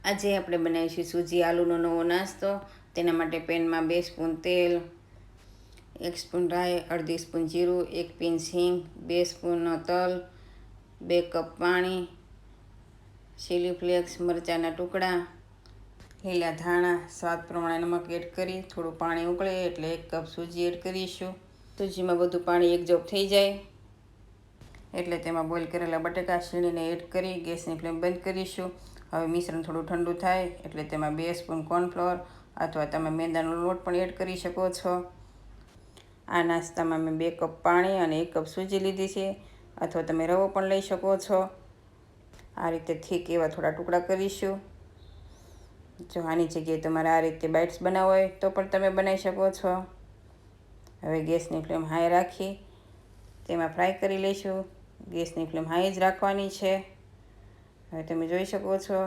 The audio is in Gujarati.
આજે આપણે બનાવીશું સૂજી આલુનો નવો નાસ્તો। તેના માટે પેનમાં 2 સ્પૂન તેલ, 1 સ્પૂન રાઈ, અડધી સ્પૂન જીરું, 1 પિંચ હિંગ, 2 સ્પૂન તલ, 2 કપ પાણી, ચીલી ફ્લેક્સ, મરચાંના ટુકડા, લીલા ધાણા, સ્વાદ પ્રમાણે નમક એડ કરી થોડું પાણી ઉકળે એટલે 1 કપ સૂજી એડ કરીશું। સૂજીમાં બધું પાણી એકજોપ થઈ જાય એટલે તેમાં બોઇલ કરેલા બટાકા છીણીને એડ કરી ગેસની ફ્લેમ બંધ કરીશું। હવે મિશ્રણ થોડું ઠંડુ થાય એટલે તેમાં 2 સ્પૂન કોર્નફ્લોર અથવા તમે મેંદાનો લોટ પણ એડ કરી શકો છો। આ નાસ્તામાં મેં 2 કપ પાણી અને 1 કપ સૂજી લીધી છે, અથવા તમે રવો પણ લઈ શકો છો। આ રીતે થીક એવા થોડા ટુકડા કરીશું। જો આની જગ્યાએ તમારે આ રીતે બાઇટ્સ બનાવવા હોય તો પણ તમે બનાવી શકો છો। હવે ગેસની ફ્લેમ હાઈ રાખી તેમાં ફ્રાય કરી લઈશું। ગેસની ફ્લેમ હાઈ જ રાખવાની છે। હવે તમે જોઈ શકો છો